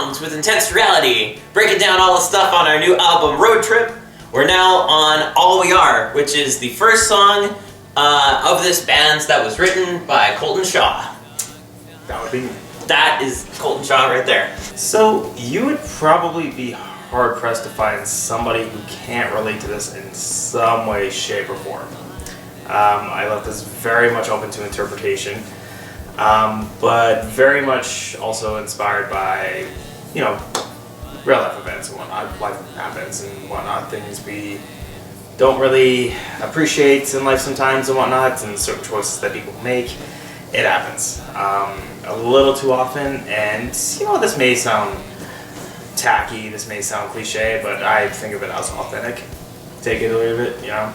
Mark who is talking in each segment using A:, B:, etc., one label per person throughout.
A: sounds with intense reality, breaking down all the stuff on our new album, Road Trip. We're now on All We Are, which is the first song of this band that was written by Colton Shaw.
B: That would be me.
A: That is Colton Shaw right there.
B: So you would probably be hard-pressed to find somebody who can't relate to this in some way, shape, or form. I left this very much open to interpretation, but very much also inspired by, you know, real life events and whatnot. Life happens and whatnot, things we don't really appreciate in life sometimes and whatnot, and certain choices that people make. It happens a little too often, and you know, this may sound tacky, this may sound cliche, but I think of it as authentic. Take it or leave it, you know.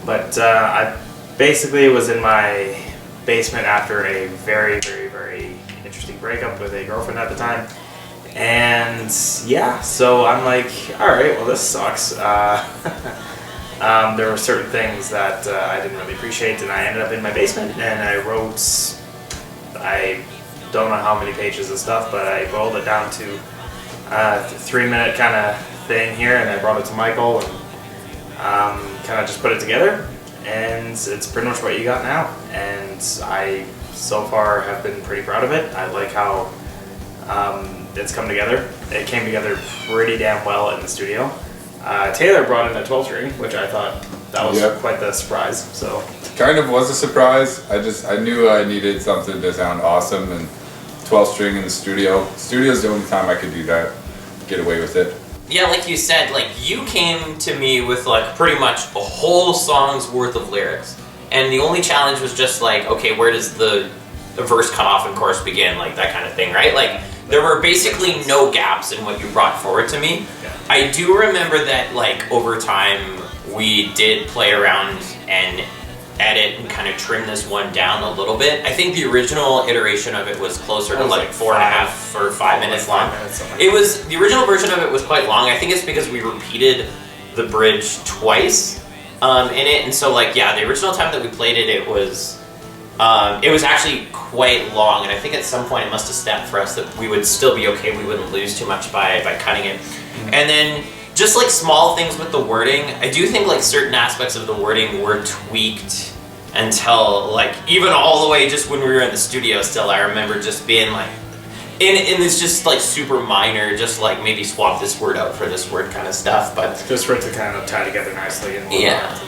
B: But I basically was in my basement after a very, very, very interesting breakup with a girlfriend at the time, and yeah, so I'm like, all right, well, this sucks. There were certain things that I didn't really appreciate, and I ended up in my basement and I wrote, I don't know how many pages of stuff, but I boiled it down to a 3-minute kind of thing here, and I brought it to Michael and kind of just put it together, and it's pretty much what you got now. And I so far have been pretty proud of it. I like how it's come together. It came together pretty damn well in the studio. Taylor brought in a 12-string, which I thought that was quite the surprise. So
C: kind of was a surprise. I knew I needed something to sound awesome, and 12-string in the studio. Studio's the only time I could do that, get away with it.
A: Yeah, like you said, like you came to me with like pretty much a whole song's worth of lyrics, and the only challenge was just like, okay, where does the verse cut off and chorus begin, like that kind of thing, right? Like there were basically no gaps in what you brought forward to me. I do remember that like over time we did play around and edit and kind of trim this one down a little bit. I think the original iteration of it was closer to like 4.5 or 5 minutes long. It was, the original version of it was quite long. I think it's because we repeated the bridge twice in it, and so like yeah, the original time that we played it, it was actually quite long, and I think at some point it must have snapped for us that we would still be okay, we wouldn't lose too much by cutting it. And then just like small things with the wording, I do think like certain aspects of the wording were tweaked until like even all the way just when we were in the studio still, I remember just being like, and it's just like super minor, just like maybe swap this word out for this word kind of stuff, but
B: just for it to kind of tie together nicely and whatnot.
A: Yeah.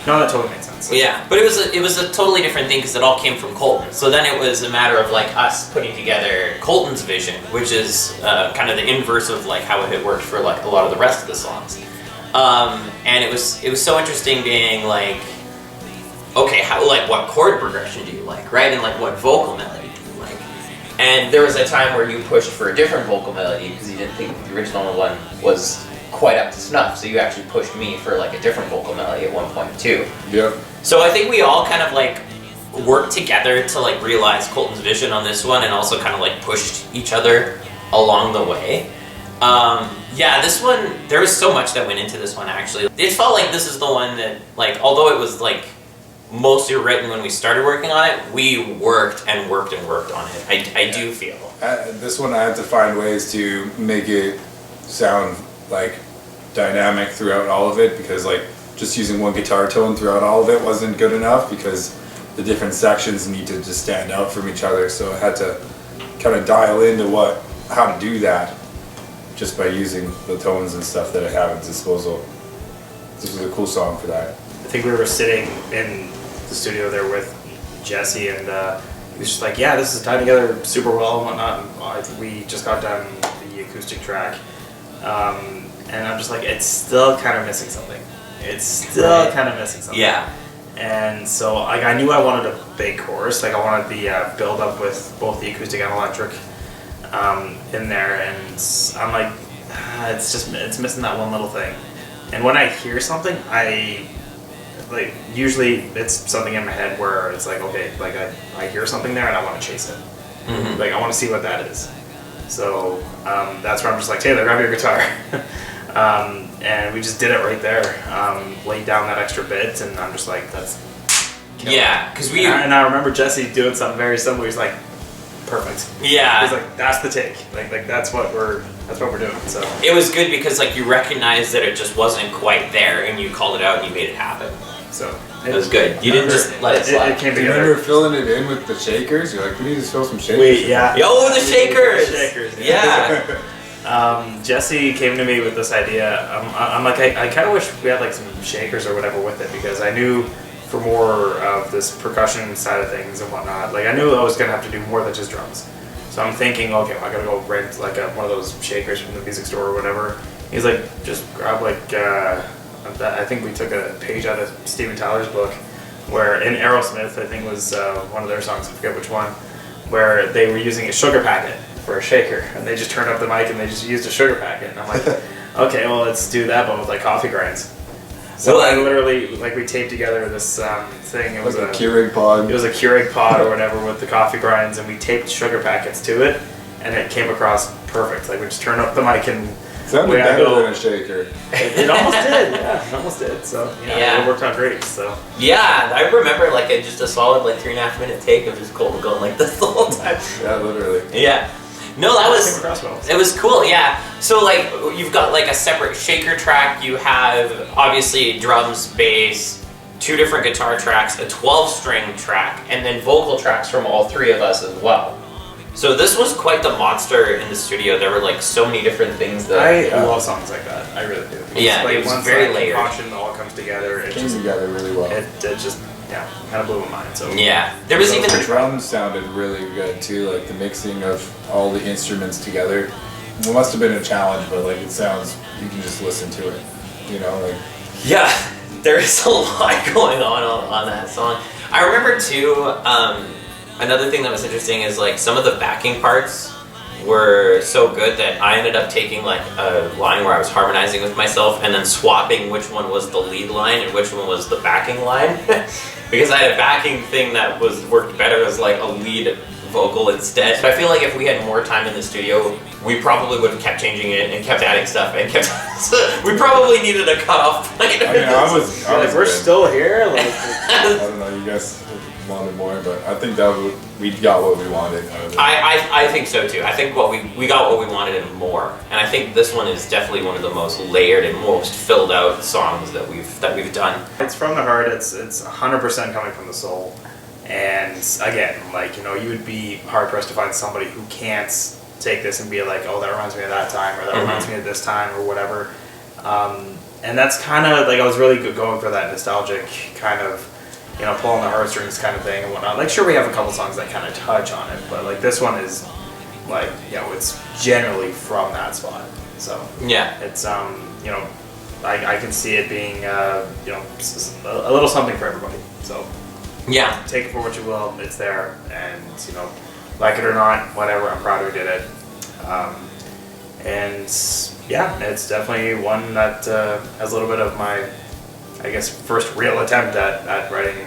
B: No, that totally makes sense.
A: Yeah, but it was a totally different thing because it all came from Colton. So then it was a matter of like us putting together Colton's vision, which is kind of the inverse of like how it had worked for like a lot of the rest of the songs. And it was so interesting being like, okay, how, like what chord progression do you like, right? And like what vocal melody do you like? And there was a time where you pushed for a different vocal melody because you didn't think the original one was quite up to snuff, so you actually pushed me for like a different vocal melody at one point too.
C: Yep.
A: So I think we all kind of like worked together to like realize Colton's vision on this one, and also kind of like pushed each other along the way. Yeah, this one, there was so much that went into this one actually. It felt like this is the one that like, although it was like mostly written when we started working on it, we worked and worked and worked on it. I do feel.
C: This one I had to find ways to make it sound like dynamic throughout all of it, because like just using one guitar tone throughout all of it wasn't good enough, because the different sections need to just stand out from each other. So I had to kind of dial into how to do that just by using the tones and stuff that I have at disposal. This was a cool song for that.
B: I think we were sitting in the studio there with Jesse, and he was just like, yeah, this is tied together super well and whatnot. And I think we just got done the acoustic track. And I'm just like, it's still kind of missing something. It's still kind of missing something.
A: Yeah.
B: And so like, I knew I wanted a big chorus. Like I wanted the build up with both the acoustic and electric in there. And I'm like, it's missing that one little thing. And when I hear something, like usually it's something in my head where it's like, okay, like I hear something there and I want to chase it. Mm-hmm. Like I want to see what that is. So that's where I'm just like, Taylor, grab your guitar. And we just did it right there, laid down that extra bit, and I'm just like, that's
A: yeah, because
B: and I remember Jesse doing something very similar. He's like, perfect.
A: Yeah.
B: He's like, that's the take. Like that's what we're doing. So
A: it was good because like you recognized that it just wasn't quite there, and you called it out and you made it happen.
B: So
A: it was good. You didn't just let it slide.
B: It came
C: Do you
B: together.
C: remember filling it in with the shakers? You're like, we need to fill some shakers.
B: Wait, yeah.
A: Yo, the shakers!
B: The shakers,
A: Yeah.
B: Jesse came to me with this idea. I'm like, I kind of wish we had like some shakers or whatever with it, because I knew for more of this percussion side of things and whatnot, like I knew I was gonna have to do more than just drums. So I'm thinking, okay, well, I gotta go rent like one of those shakers from the music store or whatever. He's like, just grab like, I think we took a page out of Steven Tyler's book, where in Aerosmith, I think was one of their songs, I forget which one, where they were using a sugar packet for a shaker, and they just turned up the mic and they just used a sugar packet. And I'm like, okay, well, let's do that, but with like coffee grinds. So
A: Well,
B: I literally, like, we taped together this thing. It was
C: Like a Keurig pod.
B: It was a Keurig pod or whatever with the coffee grinds, and we taped sugar packets to it, and it came across perfect. Like, we just turned up the mic and
C: Sounded
B: way I
C: better
B: go.
C: than a shaker.
B: It almost did, yeah, it almost did. So
A: Yeah.
B: it worked out great. So
A: Yeah, I remember like just a solid like 3.5 minute take of just Colton going like this the whole time.
C: Yeah, literally.
A: Yeah. No, that
B: it
A: was
B: came across well.
A: it was cool. Yeah. So like you've got like a separate shaker track. You have obviously drums, bass, 2 different guitar tracks, a 12-string track, and then vocal tracks from all 3 of us as well. So this was quite the monster in the studio. There were like so many different things that
B: I love songs like that. I really do.
A: Yeah,
B: like
A: it was
B: once
A: very
B: that
A: layered.
B: concoction all comes together, it
C: Came
B: just
C: together really well.
B: it just kind of blew my mind. So
A: yeah. There was even
C: The drums sounded really good too, like the mixing of all the instruments together. It must have been a challenge, but like it sounds, you can just listen to it. You know, like
A: yeah. There's a lot going on that song. I remember too. Another thing that was interesting is like some of the backing parts were so good that I ended up taking like a line where I was harmonizing with myself and then swapping which one was the lead line and which one was the backing line because I had a backing thing that worked better as like a lead vocal instead. But I feel like if we had more time in the studio, we probably would have kept changing it and kept adding stuff and kept. We probably needed a cutoff point.
C: I mean, I was
B: like, we're
C: good.
B: still here. Like,
C: I don't know, you guys wanted more, but I think we got what we wanted out of it.
A: I think so too. I think we got what we wanted and more. And I think this one is definitely one of the most layered and most filled out songs that we've done.
B: it's from the heart. It's 100% coming from the soul. And again, like, you know, you would be hard pressed to find somebody who can't take this and be like, oh, that reminds me of that time, or that reminds me of this time, or whatever. And that's kind of like, I was really going for that nostalgic kind of, you know, pulling the heartstrings kind of thing and whatnot. Like, sure, we have a couple songs that kind of touch on it, but like this one is like, you know, it's generally from that spot. So
A: Yeah.
B: it's you know, I can see it being you know, a little something for everybody. So
A: Yeah.
B: take it for what you will. It's there, and you know, like it or not, whatever. I'm proud we did it. And yeah, it's definitely one that has a little bit of my, I guess, first real attempt at writing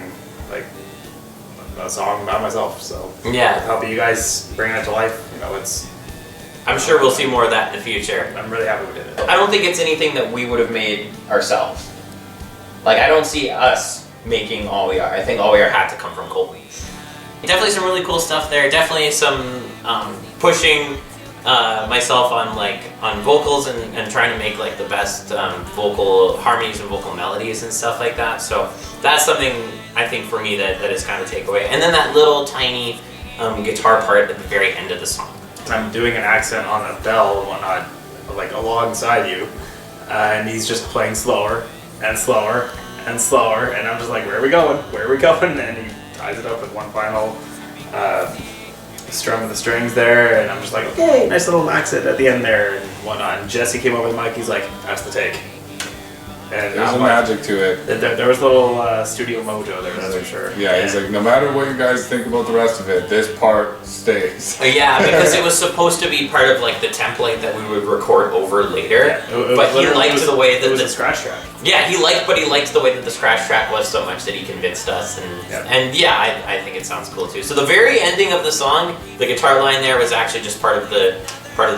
B: like a song about myself. So
A: Yeah.
B: helping you guys bring it to life. You know, it's.
A: I'm sure we'll see more of that in the future.
B: I'm really happy we did it.
A: I don't think it's anything that we would have made ourselves. Like, I don't see us making All We Are. I think All We Are had to come from Colton. Definitely some really cool stuff there. Definitely some pushing myself on vocals and trying to make like the best vocal harmonies and vocal melodies and stuff like that. So that's something I think for me that is kind of a takeaway. And then that little tiny guitar part at the very end of the song.
B: I'm doing an accent on a bell and whatnot, like alongside you, and he's just playing slower and slower and slower, and I'm just like, where are we going? Where are we going? And he ties it up with one final strum of the strings there, and I'm just like, okay, nice little accent at the end there and whatnot. And Jesse came over the mic, he's like, that's the take. And
C: There's
B: I'm
C: a
B: like,
C: magic to it.
B: there was a little studio mojo there, that's for sure.
C: Yeah, he's like, no matter what you guys think about the rest of it, this part stays.
A: Yeah, because it was supposed to be part of like the template that we would record over later.
B: Yeah, it
A: but he
B: literally
A: liked
B: was-
A: the way that
B: it was
A: the
B: a scratch track.
A: Yeah, he liked the way that the scratch track was so much that he convinced us, and I think it sounds cool too. So the very ending of the song, the guitar line there was actually just part of the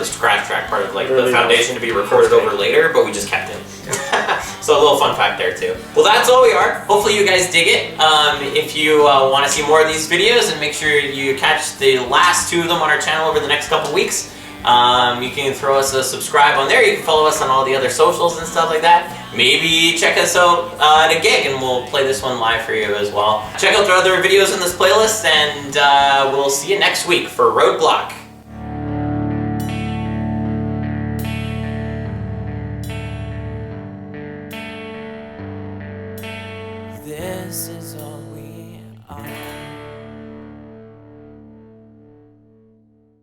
A: scratch track, part of like the
B: Really
A: foundation to be recorded over later, but we just kept it. So a little fun fact there too. Well, that's all we are. Hopefully you guys dig it. If you want to see more of these videos, and make sure you catch the last 2 of them on our channel over the next couple weeks, you can throw us a subscribe on there. You can follow us on all the other socials and stuff like that. Maybe check us out at a gig and we'll play this one live for you as well. Check out the other videos in this playlist, and we'll see you next week for Roadblock. This is all